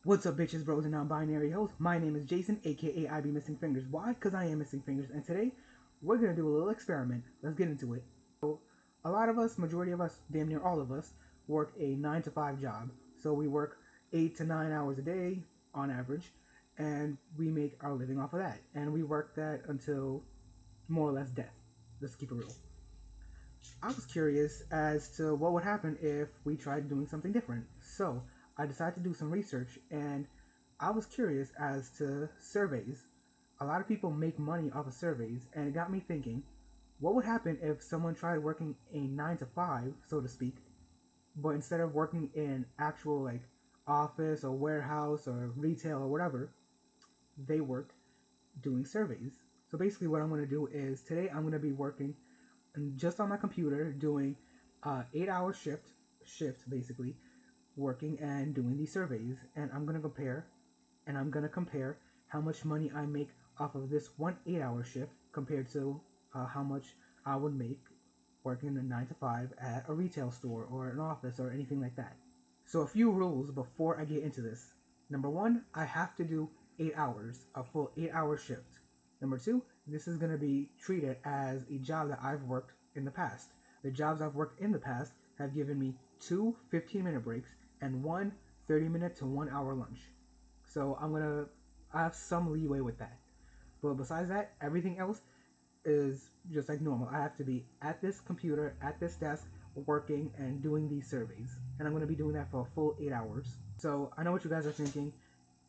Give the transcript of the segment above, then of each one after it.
What's up, bitches, bros, and non-binary hoes? My name is Jason, aka I Be Missing Fingers. Why? Because I am missing fingers, and today we're gonna do a little experiment. Let's get into it. So, a lot of us, majority of us, damn near all of us, work a 9 to 5 job. So we work 8 to 9 hours a day on average, and we make our living off of that. And we work that until more or less death. Let's keep it real. I was curious as to what would happen if we tried doing something different. So I decided to do some research, and I was curious as to surveys. A lot of people make money off of surveys, and it got me thinking, what would happen if someone tried working a 9 to 5, so to speak, but instead of working in actual like office or warehouse or retail or whatever, they worked doing surveys. So basically what I'm going to do is today I'm going to be working just on my computer doing 8-hour shift basically, working and doing these surveys, and I'm gonna compare how much money I make off of this one 8-hour shift compared to how much I would make working a 9 to 5 at a retail store or an office or anything like that. So a few rules before I get into this. Number one, I have to do 8 hours, a full 8-hour shift. Number two, this is going to be treated as a job that I've worked in the past. The jobs I've worked in the past have given me two 15-minute breaks and one 30-minute to 1 hour lunch. So I have some leeway with that. But besides that, everything else is just like normal. I have to be at this computer, at this desk, working and doing these surveys. And I'm going to be doing that for a full 8 hours. So I know what you guys are thinking.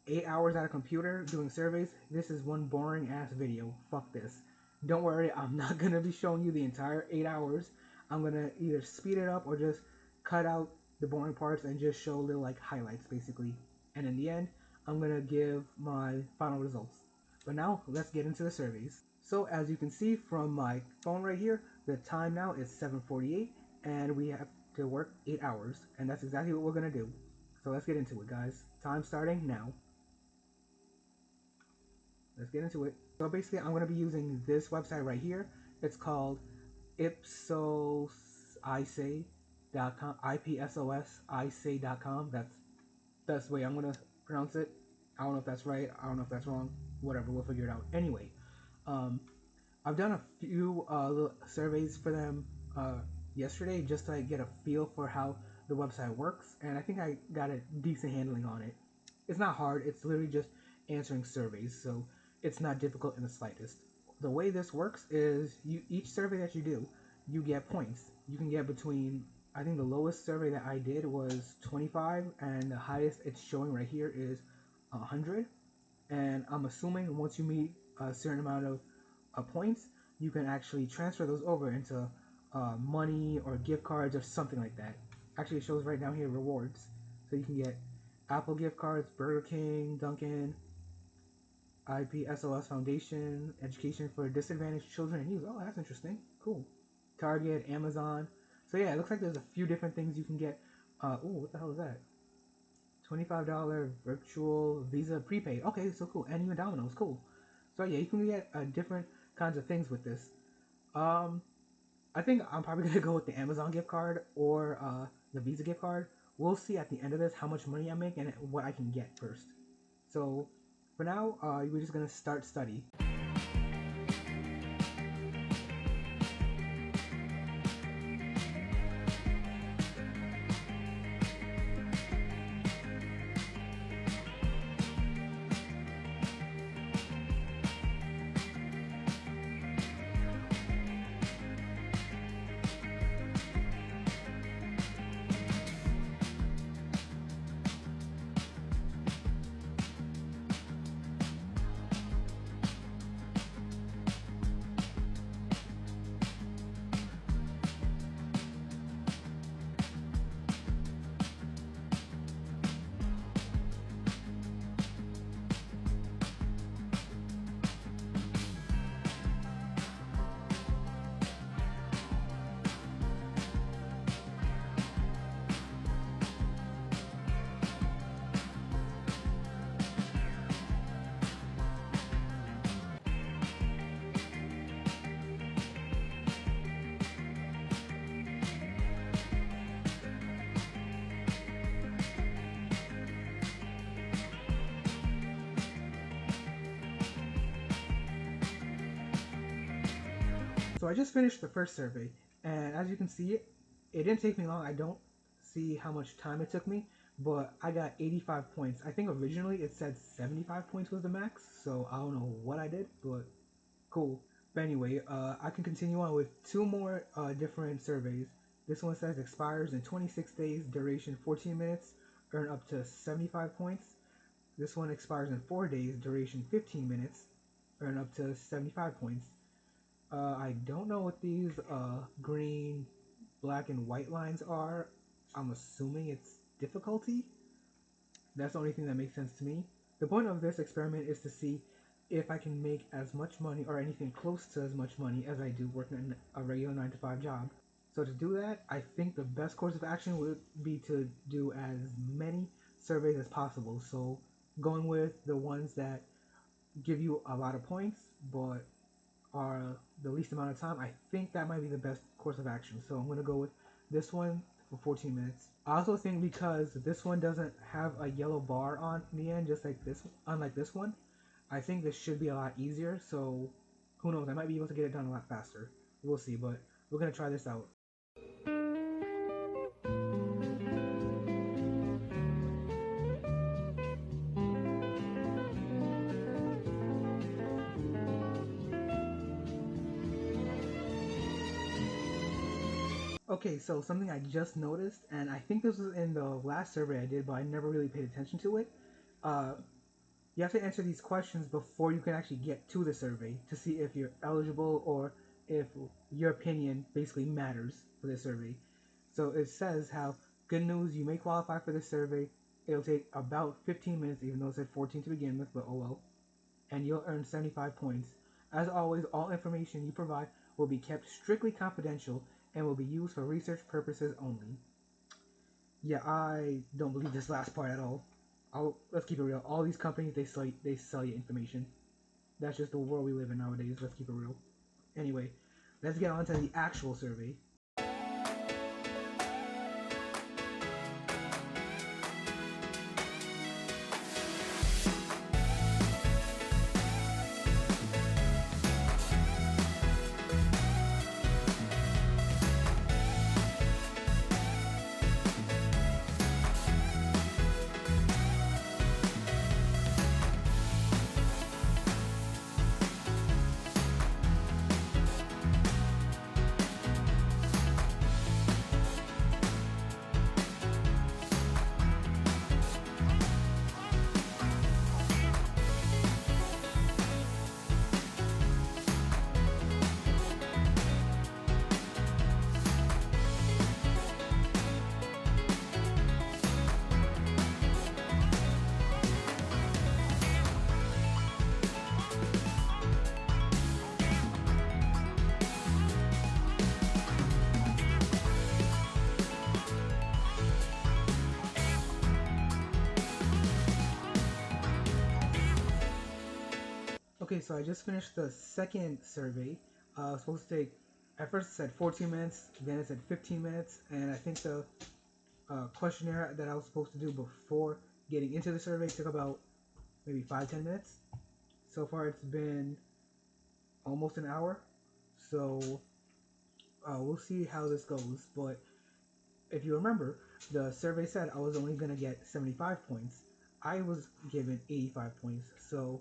8 hours at a computer doing surveys? This is one boring ass video. Fuck this. Don't worry, I'm not going to be showing you the entire 8 hours. I'm going to either speed it up or just cut out the boring parts and just show little like highlights basically. And in the end, I'm going to give my final results. But now, let's get into the surveys. So as you can see from my phone right here, the time now is 7:48 and we have to work 8 hours. And that's exactly what we're going to do. So let's get into it, guys. Time starting now. Let's get into it. So basically, I'm going to be using this website right here. It's called ipsosisay.com, ipsosisay.com. That's the way I'm going to pronounce it. I don't know if that's right. I don't know if that's wrong. Whatever, we'll figure it out. Anyway, I've done a few little surveys for them yesterday just to get a feel for how the website works, and I think I got a decent handling on it. It's not hard. It's literally just answering surveys, so it's not difficult in the slightest. The way this works is each survey that you do, you get points. You can get between, I think the lowest survey that I did was 25, and the highest it's showing right here is 100. And I'm assuming once you meet a certain amount of points, you can actually transfer those over into money or gift cards or something like that. Actually, it shows right down here rewards. So you can get Apple gift cards, Burger King, Dunkin', IPSOS Foundation, Education for Disadvantaged Children and Youth. Oh, that's interesting. Cool. Target, Amazon. So yeah, it looks like there's a few different things you can get. What the hell is that? $25 virtual Visa prepaid. Okay, so cool. And even Domino's. Cool. So yeah, you can get different kinds of things with this. I think I'm probably going to go with the Amazon gift card or the Visa gift card. We'll see at the end of this how much money I make and what I can get first. So for now, we're just going to start study. So I just finished the first survey, and as you can see, it didn't take me long. I don't see how much time it took me, but I got 85 points. I think originally it said 75 points was the max, so I don't know what I did, but cool. But anyway, I can continue on with two more different surveys. This one says expires in 26 days, duration 14 minutes, earn up to 75 points. This one expires in 4 days, duration 15 minutes, earn up to 75 points. I don't know what these green, black, and white lines are. I'm assuming it's difficulty. That's the only thing that makes sense to me. The point of this experiment is to see if I can make as much money or anything close to as much money as I do working a regular 9 to 5 job. So to do that, I think the best course of action would be to do as many surveys as possible. So going with the ones that give you a lot of points, but are the least amount of time, I think that might be the best course of action. So I'm going to go with this one for 14 minutes. I also think because this one doesn't have a yellow bar on the end, just like this, unlike this one, I think this should be a lot easier. So who knows? I might be able to get it done a lot faster. We'll see, but we're going to try this out. Okay, so something I just noticed, and I think this was in the last survey I did, but I never really paid attention to it. Uh, you have to answer these questions before you can actually get to the survey to see if you're eligible or if your opinion basically matters for the survey. So it says how good news, you may qualify for this survey. It'll take about 15 minutes, even though it said 14 to begin with, but oh well. And you'll earn 75 points. As always, all information you provide will be kept strictly confidential and will be used for research purposes only. Yeah, I don't believe this last part at all. Let's keep it real. All these companies, they sell you information. That's just the world we live in nowadays. Let's keep it real. Anyway, let's get on to the actual survey. Okay, so I just finished the second survey. It was supposed to take, at first it said 14 minutes, then it said 15 minutes, and I think the questionnaire that I was supposed to do before getting into the survey took about maybe 5-10 minutes. So far it's been almost an hour, so we'll see how this goes. But if you remember, the survey said I was only going to get 75 points. I was given 85 points, so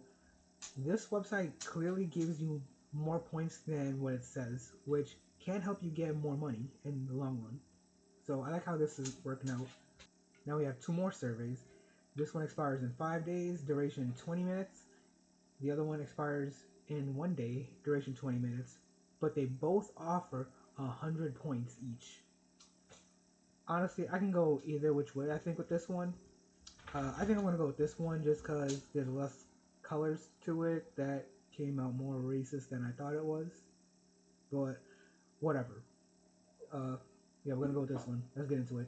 this website clearly gives you more points than what it says, which can help you get more money in the long run. So I like how this is working out. Now we have two more surveys. This one expires in 5 days, duration 20 minutes. The other one expires in 1 day, duration 20 minutes. But they both offer 100 points each. Honestly, I can go either which way. I think with this one, I think I'm gonna go with this one just because there's less colors to it that came out more racist than I thought it was. But whatever. Yeah, we're gonna go with this one. Let's get into it.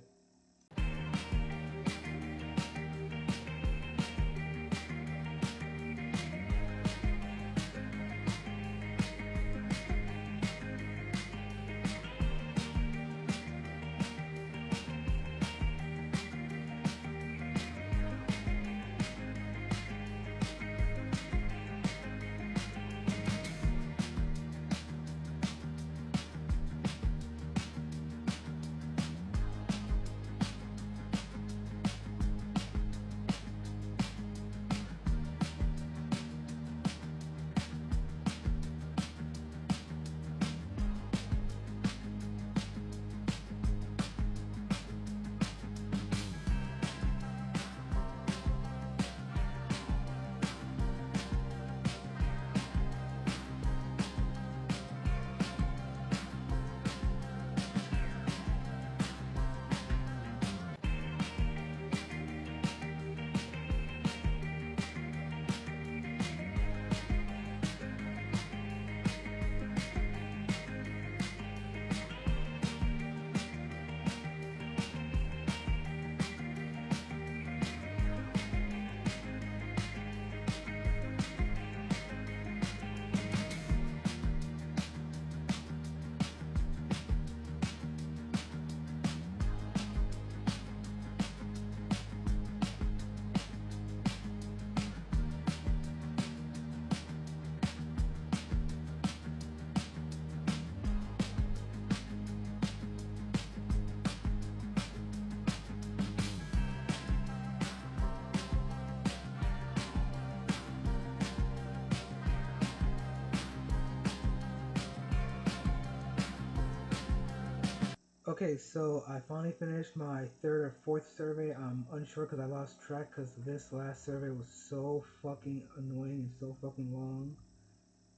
Okay, so I finally finished my third or fourth survey. I'm unsure because I lost track because this last survey was so fucking annoying and so fucking long.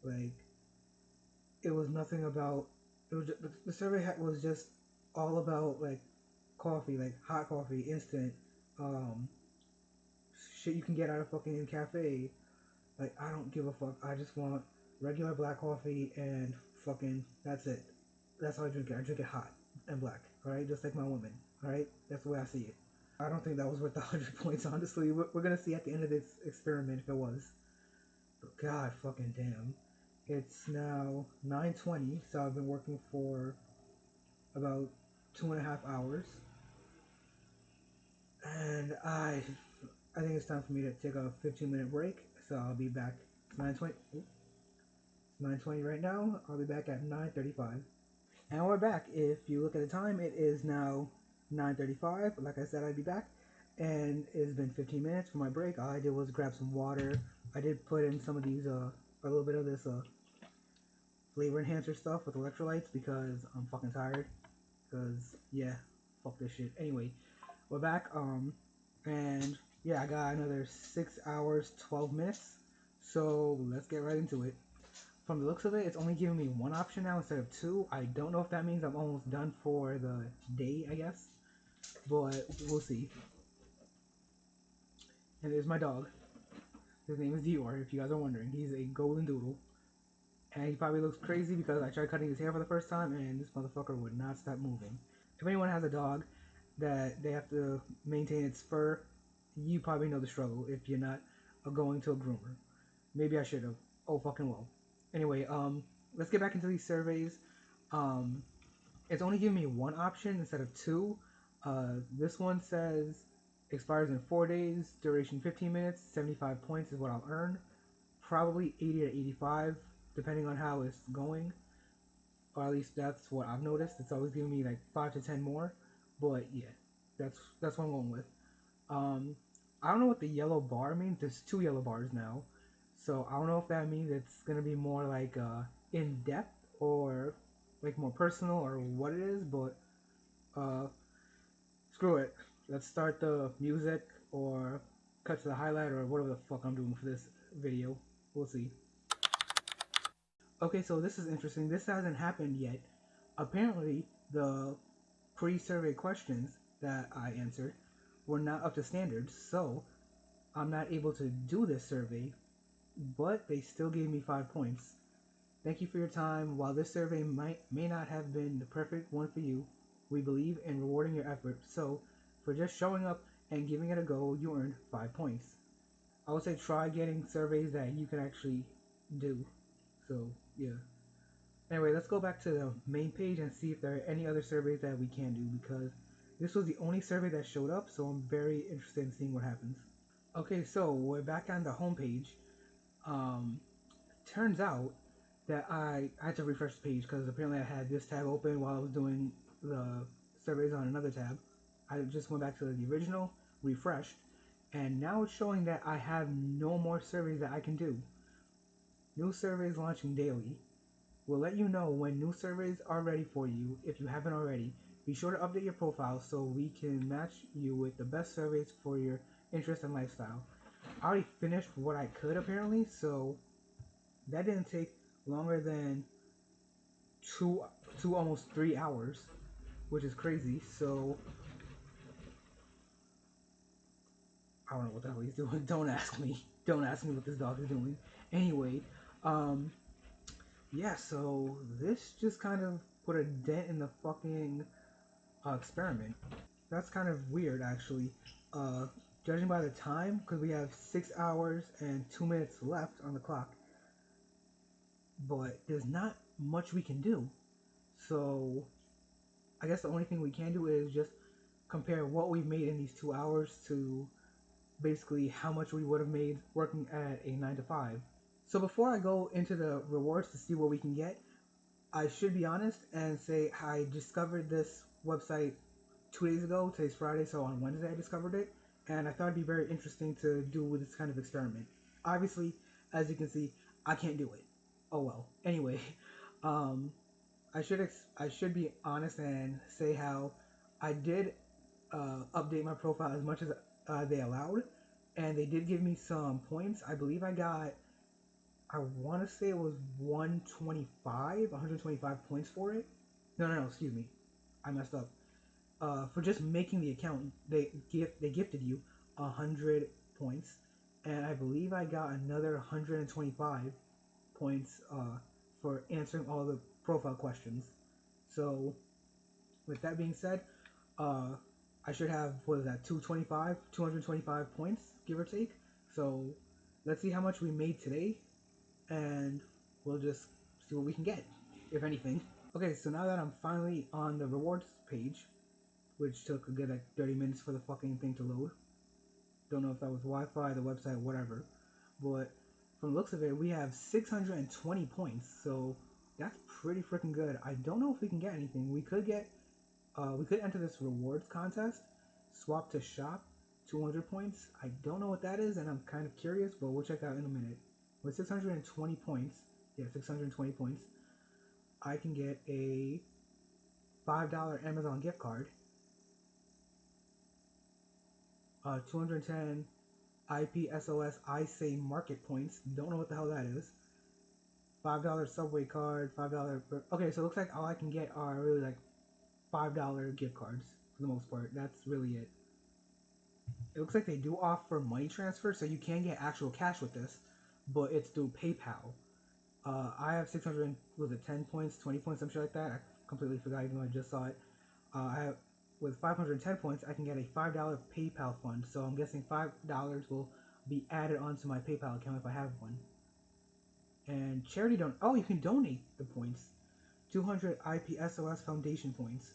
Like, it was nothing about. It was just, the survey was just all about like coffee, like hot coffee, instant, um, shit you can get at a fucking cafe. Like, I don't give a fuck. I just want regular black coffee and fucking that's it. That's how I drink it. I drink it hot and black. All right, just like my woman. All right, that's the way I see it. I don't think that was worth the 100 points. Honestly, we're gonna see at the end of this experiment if it was. But god, fucking damn. It's now 9:20, so I've been working for about 2.5 hours, and I think it's time for me to take a 15-minute break. So I'll be back. It's 9:20. It's 9:20 right now. I'll be back at 9:35. And we're back. If you look at the time, it is now 9:35. Like I said, I'd be back. And it's been 15 minutes for my break. All I did was grab some water. I did put in some of these, a little bit of this flavor enhancer stuff with electrolytes because I'm fucking tired. Because, yeah, fuck this shit. Anyway, we're back. And yeah, I got another 6 hours, 12 minutes. So let's get right into it. From the looks of it, it's only giving me one option now instead of two. I don't know if that means I'm almost done for the day, I guess. But we'll see. And there's my dog. His name is Dior, if you guys are wondering. He's a golden doodle. And he probably looks crazy because I tried cutting his hair for the first time and this motherfucker would not stop moving. If anyone has a dog that they have to maintain its fur, you probably know the struggle if you're not going to a groomer. Maybe I should have. Oh, fucking well. Anyway, let's get back into these surveys. Um, it's only giving me one option instead of two. This one says expires in 4 days, duration 15 minutes, 75 points is what I'll earn. Probably 80 to 85, depending on how it's going. Or at least that's what I've noticed. It's always giving me like 5 to 10 more. But yeah, that's what I'm going with. Um, I don't know what the yellow bar means. There's two yellow bars now. So I don't know if that means it's gonna be more like in depth or like more personal or what it is, but uh, screw it. Let's start the music or cut to the highlight or whatever the fuck I'm doing for this video. We'll see. Okay, so this is interesting. This hasn't happened yet. Apparently, the pre-survey questions that I answered were not up to standards, so I'm not able to do this survey, but they still gave me 5 points. Thank you for your time. While this survey may not have been the perfect one for you, we believe in rewarding your effort. So, for just showing up and giving it a go, you earned 5 points. I would say try getting surveys that you can actually do. So, yeah. Anyway, let's go back to the main page and see if there are any other surveys that we can do because this was the only survey that showed up, so I'm very interested in seeing what happens. Okay, so we're back on the home page. Um, Turns out that I had to refresh the page because apparently I had this tab open while I was doing the surveys on another tab. I just went back to the original, refreshed, and now it's showing that I have no more surveys that I can do. New surveys launching daily. We'll let you know when new surveys are ready for you if you haven't already. Be sure to update your profile so we can match you with the best surveys for your interest and lifestyle. I already finished what I could apparently, so that didn't take longer than two almost 3 hours, which is crazy. So I don't know what the hell he's doing. Don't ask me. Don't ask me what this dog is doing. Anyway, um, yeah. So this just kind of put a dent in the fucking experiment. That's kind of weird, actually. Uh, Judging by the time, because we have 6 hours and 2 minutes left on the clock, but there's not much we can do. So I guess the only thing we can do is just compare what we've made in these 2 hours to basically how much we would have made working at a 9 to 5. So before I go into the rewards to see what we can get, I should be honest and say I discovered this website 2 days ago. Today's Friday, so on Wednesday I discovered it, and I thought it'd be very interesting to do with this kind of experiment. Obviously, as you can see, I can't do it. Oh well. Anyway, um, I should be honest and say how I did update my profile as much as they allowed, and they did give me some points. I believe I want to say it was 125 points for it. No, excuse me, I messed up. For just making the account, they gifted you 100 points, and I believe I got another 125 points for answering all the profile questions. So with that being said, uh, I should have, what is that, 225 points, give or take. So let's see how much we made today, and we'll just see what we can get, if anything. Okay, so now that I'm finally on the rewards page, which took a good like 30 minutes for the fucking thing to load. Don't know if that was Wi-Fi, the website, whatever. But from the looks of it, we have 620 points, so that's pretty freaking good. I don't know if we can get anything. We could enter this rewards contest, swap to shop, 200 points. I don't know what that is, and I'm kind of curious, but we'll check out in a minute. With 620 points, yeah, 620 points, I can get a $5 Amazon gift card, 210 IPSOS I say market points. Don't know what the hell that is. $5 subway card, $5. Okay, so it looks like all I can get are really like $5 gift cards for the most part. That's really it. It looks like they do offer money transfer, so you can get actual cash with this, but it's through PayPal. I have 600, was it 10 points, 20 points, some shit like that. I completely forgot even though I just saw it. I have, with 510 points, I can get a $5 PayPal fund, so I'm guessing $5 will be added onto my PayPal account if I have one. And charity don't. Oh, you can donate the points. 200 IPSOS Foundation points.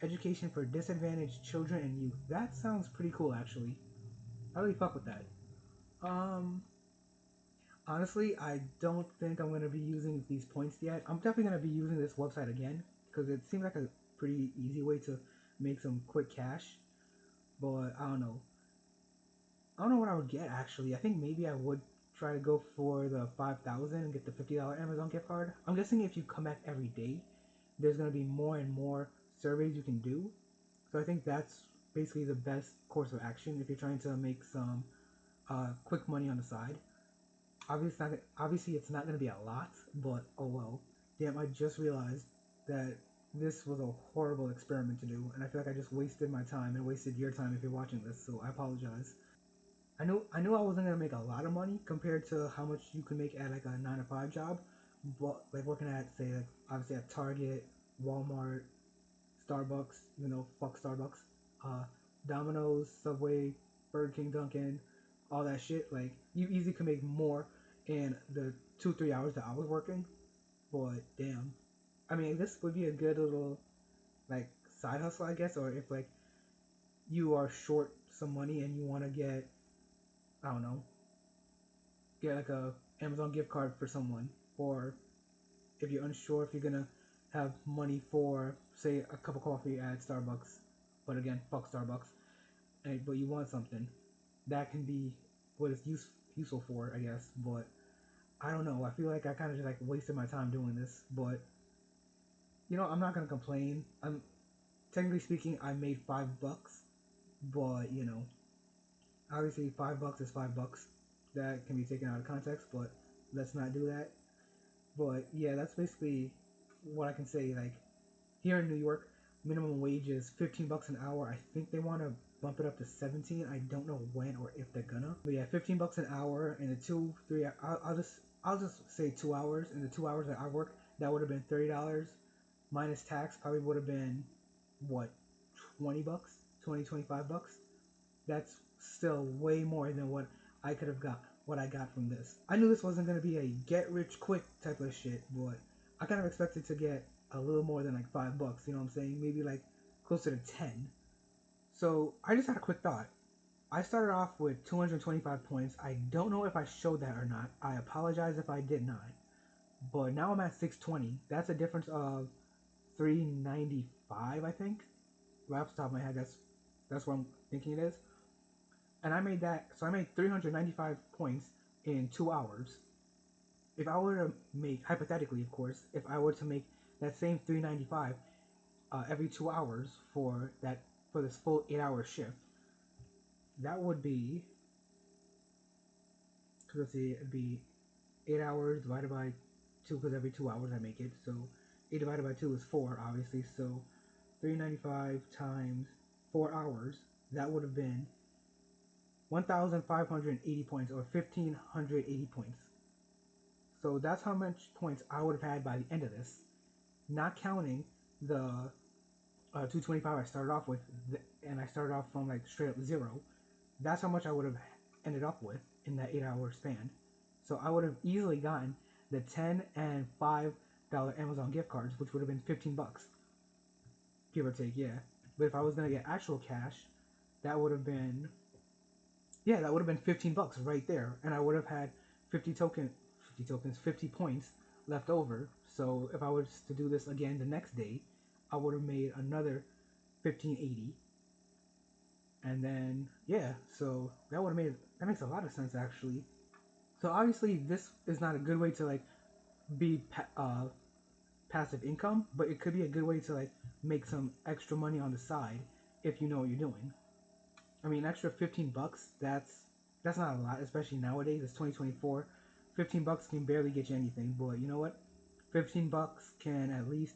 Education for disadvantaged children and youth. That sounds pretty cool, actually. I really fuck with that. Um, Honestly, I don't think I'm gonna be using these points yet. I'm definitely gonna be using this website again because it seems like a pretty easy way to make some quick cash. But I don't know. I don't know what I would get actually. I think maybe I would try to go for the 5,000 and get the $50 Amazon gift card. I'm guessing if you come back every day, there's gonna be more and more surveys you can do. So I think that's basically the best course of action if you're trying to make some quick money on the side. Obviously, it's not gonna be a lot, but oh well. Damn, I just realized that this was a horrible experiment to do, and I feel like I just wasted my time and wasted your time if you're watching this. So I apologize. I knew I wasn't gonna make a lot of money compared to how much you can make at like a 9 to 5 job, but like working at say like obviously at Target, Walmart, Starbucks, fuck Starbucks, uh, Domino's, Subway, Burger King, Dunkin', all that shit. Like you easily can make more in the 2 3 hours that I was working. But damn, I mean this would be a good little like side hustle, I guess, or if like you are short some money and you want to get, I don't know, get like a Amazon gift card for someone, or if you're unsure if you're gonna have money for say a cup of coffee at Starbucks, but again, fuck Starbucks, but you want something that can be what it's useful for, I guess. But I don't know. I feel like I kind of just like wasted my time doing this, but I'm not gonna complain. I'm technically speaking, I made $5, but obviously $5 is $5. That can be taken out of context, but let's not do that. But yeah, that's basically what I can say. Like here in New York, minimum wage is $15 an hour. I think they want to bump it up to 17. I don't know when or if they're gonna. But yeah, $15 an hour in the 2 3. I'll just say 2 hours. In the 2 hours that I worked, that would have been $30 minus tax. Probably would have been what, $20, 25 bucks. That's still way more than what I could have got. What I got from this. I knew this wasn't gonna be a get rich quick type of shit, but I kind of expected to get a little more than like $5. You know what I'm saying? Maybe like closer to 10. So I just had a quick thought. I started off with 225 points. I don't know if I showed that or not. I apologize if I did not. But now I'm at 620. That's a difference of 395, I think. Right off the top of my head, that's what I'm thinking it is. And I made that. So I made 395 points in 2 hours. If I were to make, hypothetically, of course, if I were to make that same $3.95 every 2 hours for this full 8-hour shift, that would be, because let's see, it'd be 8 hours divided by 2, because every 2 hours I make it. So 8 divided by 2 is 4, obviously. So $3.95 times 4 hours, that would have been 1,580 points, or 1,580 points. So that's how much points I would have had by the end of this, not counting the 225 I started off with, and I started off from like straight up zero. That's how much I would have ended up with in that 8-hour span. So I would have easily gotten the $10 and $5 Amazon gift cards, which would have been $15, give or take, yeah. But if I was gonna get actual cash, that would have been, yeah, that would have been $15 right there, and I would have had 50 points left over. So if I was to do this again the next day, I would have made another 1580, and then yeah, so that makes a lot of sense actually. So obviously this is not a good way to like be passive income, but it could be a good way to like make some extra money on the side if you know what you're doing. I mean, extra $15, that's not a lot, especially nowadays. It's 2024. $15 can barely get you anything, but you know what? $15 can at least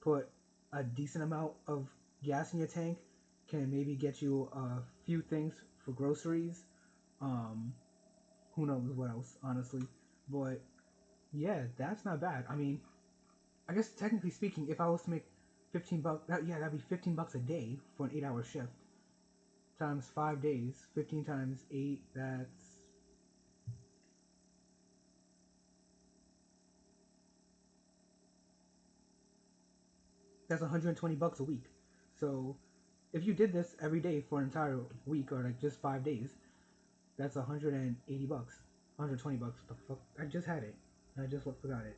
put a decent amount of gas in your tank. Can maybe get you a few things for groceries. Um, who knows what else, honestly. But yeah, that's not bad. I mean, I guess technically speaking, if I was to make $15, that'd be $15 a day for an 8-hour shift times 5 days. 15 times 8, that's $120 a week. So if you did this every day for an entire week, or like just 5 days, that's $180, $120. The fuck? I just had it. I just forgot it.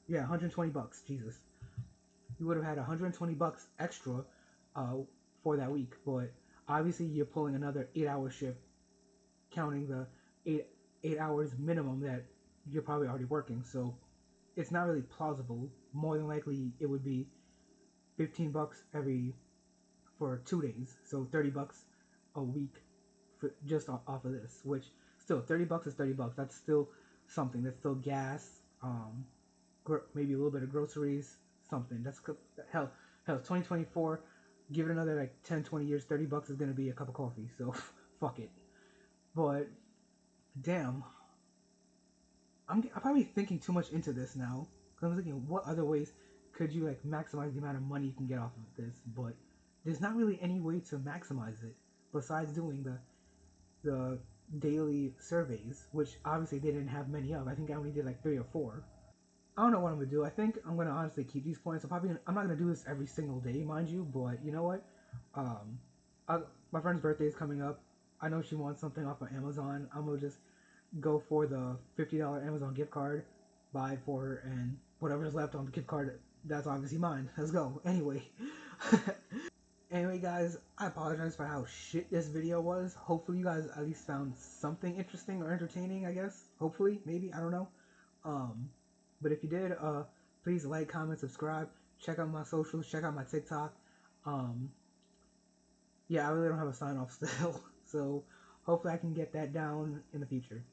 Yeah, $120. Jesus, you would have had $120 extra uh, for that week. But obviously, you're pulling another 8-hour shift, counting the eight hours minimum that you're probably already working. So it's not really plausible. More than likely, it would be $15 every for 2 days, so $30 a week for just off of this. Which still, $30 is $30. That's still something. That's still gas, maybe a little bit of groceries, something. That's hell. Hell, 2024. Give it another like 10, 20 years. $30 is gonna be a cup of coffee. So fuck it. But damn, I'm probably thinking too much into this now. Cause I'm thinking, what other ways could you like maximize the amount of money you can get off of this? But there's not really any way to maximize it besides doing the daily surveys, which obviously they didn't have many of. I think I only did like 3 or 4. I don't know what I'm gonna do. I think I'm gonna honestly keep these points. I'm not gonna do this every single day, mind you. But you know what? Um, my friend's birthday is coming up. I know she wants something off of Amazon. I'm gonna just go for the $50 Amazon gift card, buy it for her, and whatever's left on the gift card, that's obviously mine. Let's go. Anyway. Anyway, guys, I apologize for how shit this video was. Hopefully, you guys at least found something interesting or entertaining, I guess. Hopefully, maybe, I don't know. Um, but if you did, please like, comment, subscribe. Check out my socials. Check out my TikTok. Um, yeah, I really don't have a sign off still. So, hopefully I can get that down in the future.